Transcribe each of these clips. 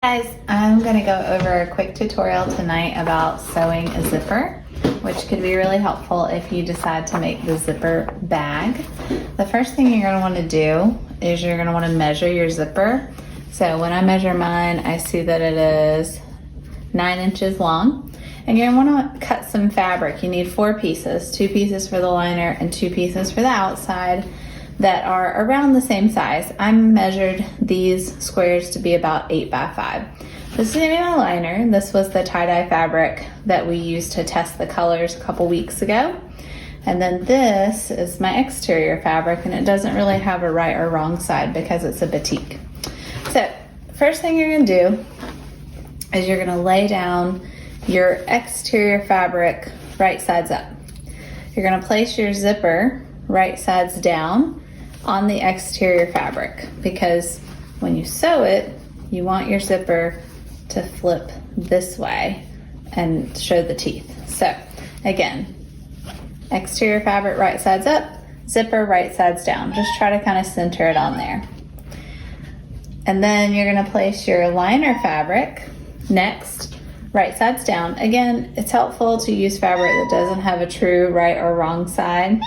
Guys, I'm going to go over a quick tutorial tonight about sewing a zipper, which could be really helpful if you decide to make the zipper bag. The first thing you're going to want to do is you're going to want to measure your zipper. So when I measure mine, I see that it is 9 inches long. And you're going to want to cut some fabric. You need 4 pieces, 2 pieces for the liner and 2 pieces for the outside, that are around the same size. I measured these squares to be about 8 by 5. This is gonna be my liner. This was the tie-dye fabric that we used to test the colors a couple weeks ago. And then this is my exterior fabric, and it doesn't really have a right or wrong side because it's a batik. So first thing you're gonna do is you're gonna lay down your exterior fabric right sides up. You're gonna place your zipper right sides down on the exterior fabric, because when you sew it, you want your zipper to flip this way and show the teeth. So again, exterior fabric right sides up, zipper right sides down. Just try to kind of center it on there. And then you're gonna place your liner fabric next, right sides down. Again, it's helpful to use fabric that doesn't have a true right or wrong side.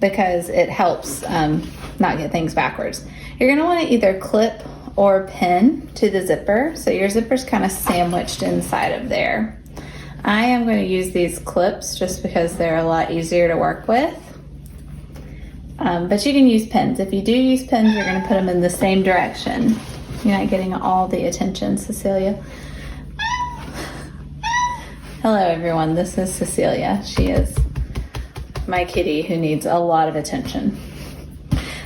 Because it helps not get things backwards. You're gonna wanna either clip or pin to the zipper, so your zipper's kind of sandwiched inside of there. I am gonna use these clips just because they're a lot easier to work with. But you can use pins. If you do use pins, you're gonna put them in the same direction. You're not getting all the attention, Cecilia. Hello everyone, this is Cecilia. She is my kitty who needs a lot of attention.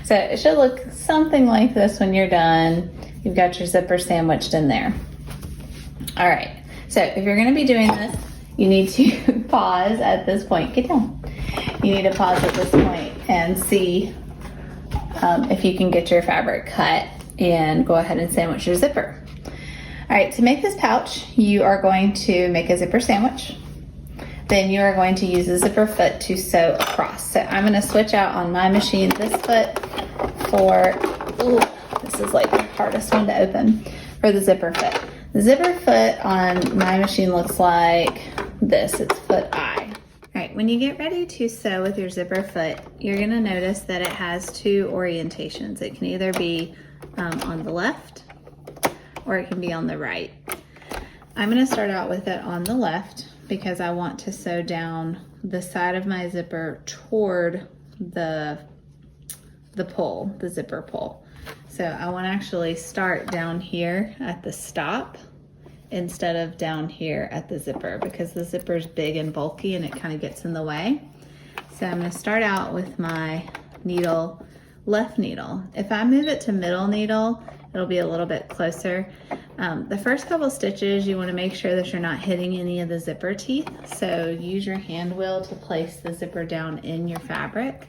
So it should look something like this when you're done. You've got your zipper sandwiched in there. All right, so if you're gonna be doing this, you need to pause at this point. Get down. You need to pause at this point and see if you can get your fabric cut and go ahead and sandwich your zipper. All right, to make this pouch, you are going to make a zipper sandwich. Then you are going to use the zipper foot to sew across. So I'm gonna switch out on my machine this foot for, ooh, this is like the hardest one to open, for the zipper foot. The zipper foot on my machine looks like this, it's foot I. All right, when you get ready to sew with your zipper foot, you're gonna notice that it has 2 orientations. It can either be on the left or it can be on the right. I'm gonna start out with it on the left, because I want to sew down the side of my zipper toward the pull, the zipper pull. So I want to actually start down here at the stop instead of down here at the zipper, because the zipper is big and bulky and it kind of gets in the way. So I'm going to start out with my needle, left needle. If I move it to middle needle, it'll be a little bit closer. The first couple stitches, you want to make sure that you're not hitting any of the zipper teeth. So use your hand wheel to place the zipper down in your fabric,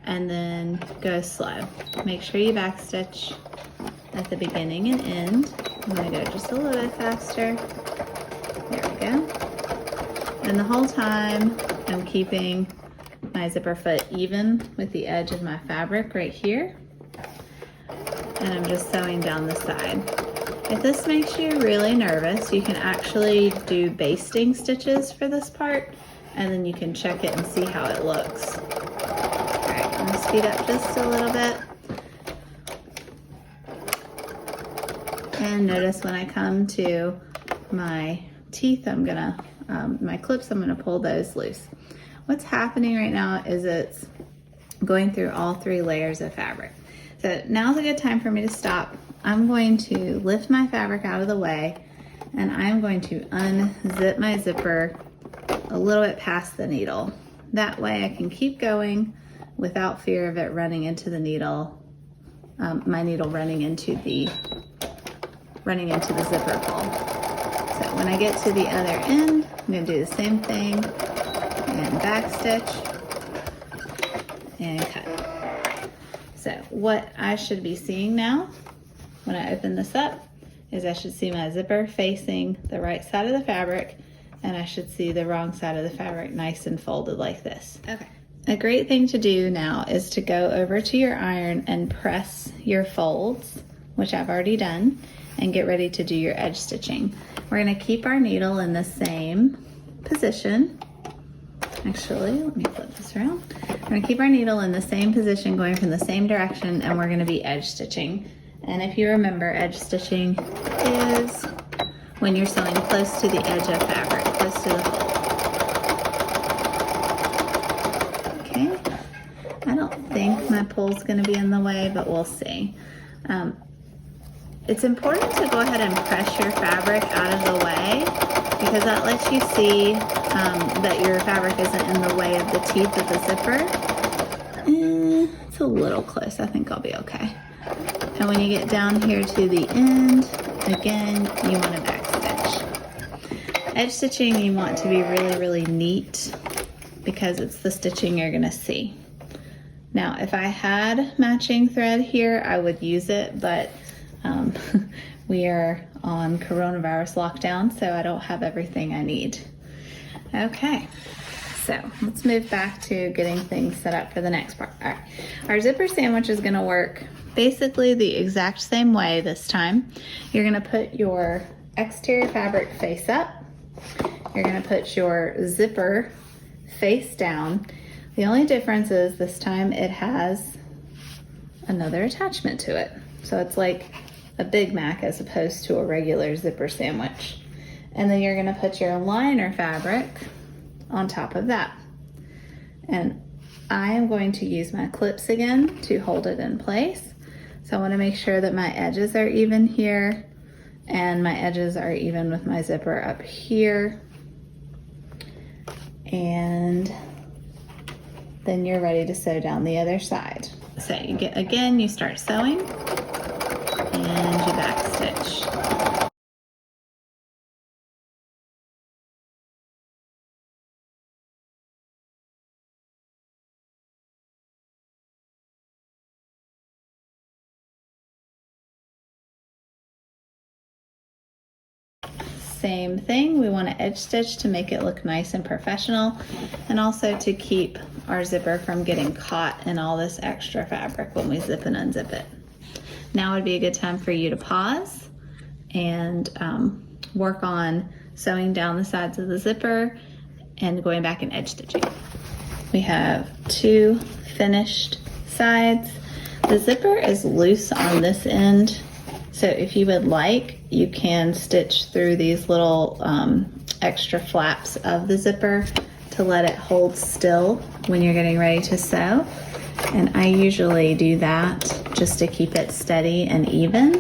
and then go slow. Make sure you back stitch at the beginning and end. I'm going to go just a little bit faster. There we go. And the whole time I'm keeping my zipper foot even with the edge of my fabric right here. And I'm just sewing down the side. If this makes you really nervous, you can actually do basting stitches for this part, and then you can check it and see how it looks. All right, I'm gonna speed up just a little bit. And notice when I come to my teeth, my clips, I'm gonna pull those loose. What's happening right now is it's going through all 3 layers of fabric. So now's a good time for me to stop. I'm going to lift my fabric out of the way, and I'm going to unzip my zipper a little bit past the needle. That way I can keep going without fear of it running into the needle, my needle running into the zipper pull. So when I get to the other end, I'm gonna do the same thing and back stitch and cut. So what I should be seeing now when I open this up is I should see my zipper facing the right side of the fabric, and I should see the wrong side of the fabric nice and folded like this. Okay. A great thing to do now is to go over to your iron and press your folds which I've already done, and get ready to do your edge stitching. We're gonna keep our needle in the same position. Actually, let me flip this around. We're gonna keep our needle in the same position, going from the same direction, and we're gonna be edge stitching. And if you remember, edge stitching is when you're sewing close to the edge of fabric, close to the fold. Okay, I don't think my pole's gonna be in the way, but we'll see. It's important to go ahead and press your fabric out of the way, because that lets you see that your fabric isn't in the way of the teeth of the zipper. It's a little close, I think I'll be okay. And when you get down here to the end, again, you want to back stitch. Edge stitching, you want to be really, really neat, because it's the stitching you're gonna see. Now, if I had matching thread here, I would use it, but we are on coronavirus lockdown, so I don't have everything I need. Okay, so let's move back to getting things set up for the next part. All right, our zipper sandwich is gonna work basically the exact same way this time. You're gonna put your exterior fabric face up. You're gonna put your zipper face down. The only difference is this time it has another attachment to it. So it's like a Big Mac as opposed to a regular zipper sandwich. And then you're gonna put your liner fabric on top of that. And I am going to use my clips again to hold it in place. So I wanna make sure that my edges are even here and my edges are even with my zipper up here. And then you're ready to sew down the other side. So you get, again, you start sewing and you back stitch. Same thing, we want to edge stitch to make it look nice and professional, and also to keep our zipper from getting caught in all this extra fabric when we zip and unzip it. Now would be a good time for you to pause and work on sewing down the sides of the zipper and going back and edge stitching. We have 2 finished sides. The zipper is loose on this end, so if you would like, you can stitch through these little extra flaps of the zipper to let it hold still when you're getting ready to sew. And I usually do that just to keep it steady and even.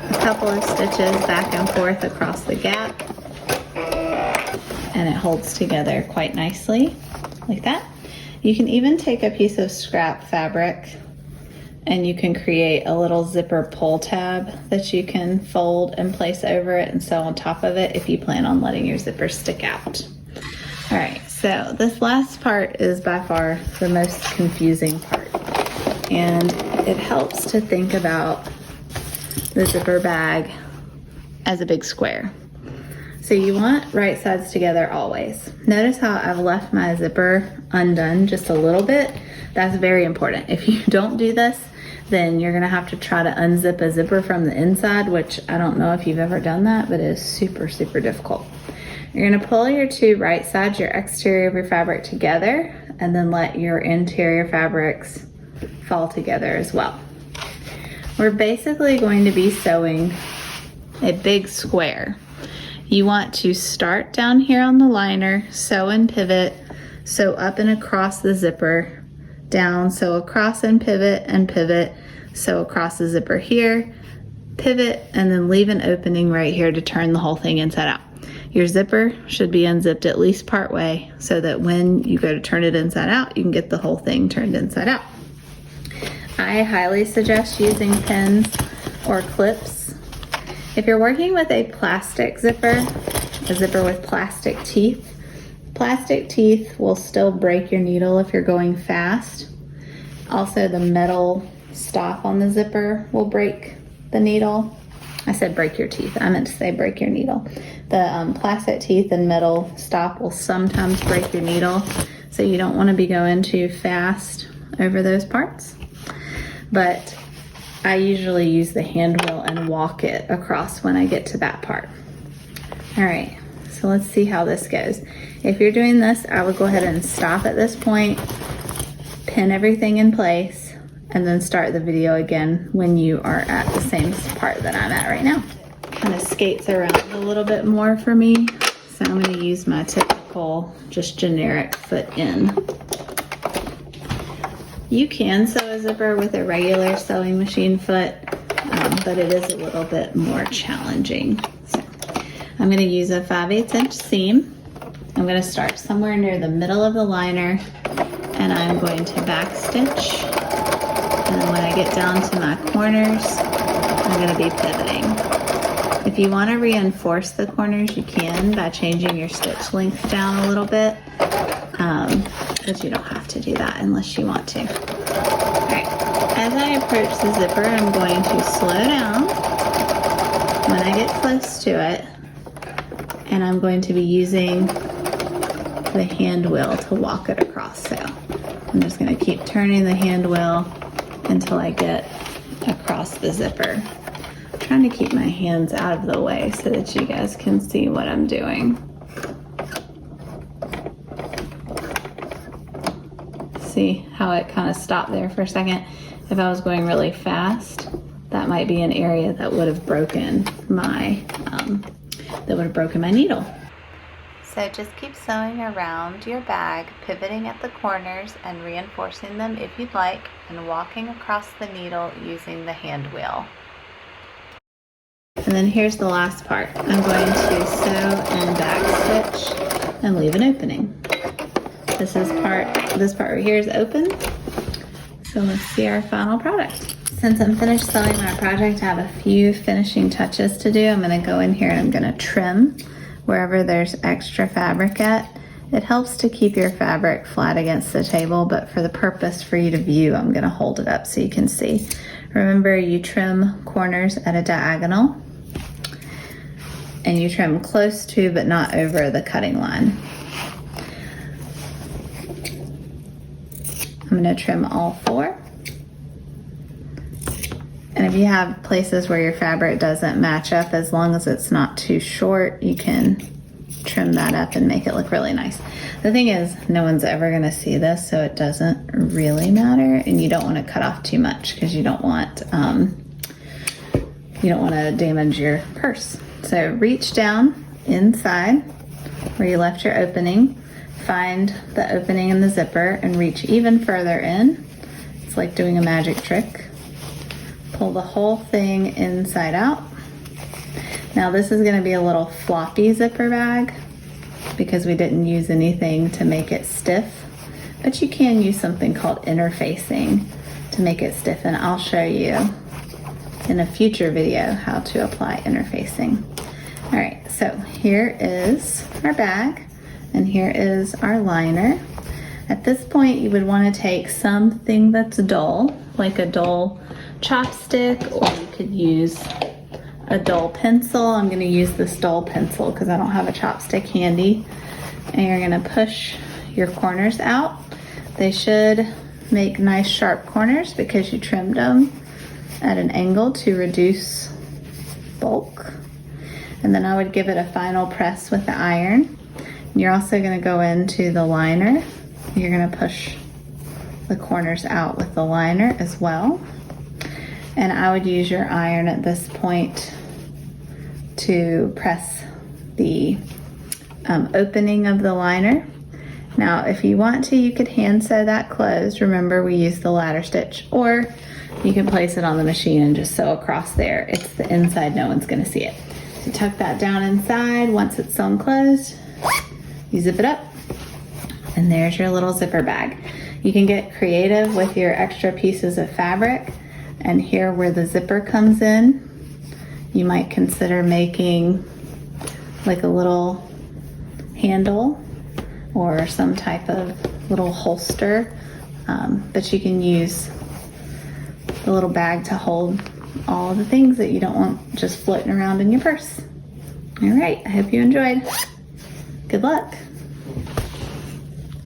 A couple of stitches back and forth across the gap, and it holds together quite nicely, like that. You can even take a piece of scrap fabric and you can create a little zipper pull tab that you can fold and place over it and sew on top of it if you plan on letting your zipper stick out. All right, so this last part is by far the most confusing part, and it helps to think about the zipper bag as a big square. So you want right sides together always. Notice how I've left my zipper undone just a little bit. That's very important. If you don't do this, then you're gonna have to try to unzip a zipper from the inside, which I don't know if you've ever done that, but it is super, super difficult. You're gonna pull your 2 right sides, your exterior of your fabric together, and then let your interior fabrics fall together as well. We're basically going to be sewing a big square. You want to start down here on the liner, sew and pivot, sew up and across the zipper, down, sew across and pivot, sew across the zipper here, pivot, and then leave an opening right here to turn the whole thing inside out. Your zipper should be unzipped at least part way so that when you go to turn it inside out, you can get the whole thing turned inside out. I highly suggest using pins or clips. If you're working with a plastic zipper, a zipper with plastic teeth will still break your needle if you're going fast. Also, the metal stop on the zipper will break the needle. I said break your teeth, I meant to say break your needle. The plastic teeth and metal stop will sometimes break your needle. so you don't want to be going too fast over those parts. But I usually use the hand wheel and walk it across when I get to that part. All right, so let's see how this goes. If you're doing this, I would go ahead and stop at this point, pin everything in place, and then start the video again when you are at the same part that I'm at right now. Kind of skates around a little bit more for me, so I'm going to use my typical, just generic foot in. You can sew a zipper with a regular sewing machine foot, but it is a little bit more challenging. So I'm going to use a 5/8 inch seam. I'm going to start somewhere near the middle of the liner, and I'm going to back stitch. And then when I get down to my corners, I'm going to be pivoting. If you want to reinforce the corners, you can by changing your stitch length down a little bit. But you don't have to do that unless you want to. All right, as I approach the zipper, I'm going to slow down when I get close to it, and I'm going to be using the hand wheel to walk it across. So I'm just going to keep turning the hand wheel until I get across the zipper. I'm trying to keep my hands out of the way so that you guys can see what I'm doing. See how it kind of stopped there for a second? If I was going really fast, that might be an area that would have broken my needle. So just keep sewing around your bag, pivoting at the corners and reinforcing them if you'd like, and walking across the needle using the hand wheel. And then here's the last part. I'm going to sew and back stitch and leave an opening. This part right here is open. So let's see our final product. Since I'm finished sewing my project, I have a few finishing touches to do. I'm going to go in here and I'm going to trim wherever there's extra fabric at. It helps to keep your fabric flat against the table, but for the purpose for you to view, I'm going to hold it up so you can see. Remember, you trim corners at a diagonal, and you trim close to but not over the cutting line. I'm going to trim all 4. And if you have places where your fabric doesn't match up, as long as it's not too short, you can trim that up and make it look really nice. The thing is, no one's ever going to see this, so it doesn't really matter, and you don't want to cut off too much because you don't want to damage your purse. So reach down inside where you left your opening, find the opening in the zipper and reach even further in. It's like doing a magic trick. Pull the whole thing inside out. Now this is going to be a little floppy zipper bag because we didn't use anything to make it stiff, but you can use something called interfacing to make it stiff, and I'll show you in a future video how to apply interfacing. All right, so here is our bag and here is our liner. At this point, you would want to take something that's dull, like a dull chopstick, or you could use a dull pencil. I'm going to use this dull pencil because I don't have a chopstick handy. And you're going to push your corners out. They should make nice sharp corners because you trimmed them at an angle to reduce bulk. And then I would give it a final press with the iron. You're also going to go into the liner. You're going to push the corners out with the liner as well. And I would use your iron at this point to press the opening of the liner. Now, if you want to, you could hand sew that closed. Remember, we use the ladder stitch, or you can place it on the machine and just sew across there. It's the inside, no one's going to see it. So tuck that down inside. Once it's sewn closed, you zip it up, and there's your little zipper bag. You can get creative with your extra pieces of fabric, and here where the zipper comes in, you might consider making like a little handle or some type of little holster, but you can use the little bag to hold all of the things that you don't want just floating around in your purse. All right, I hope you enjoyed. Good luck.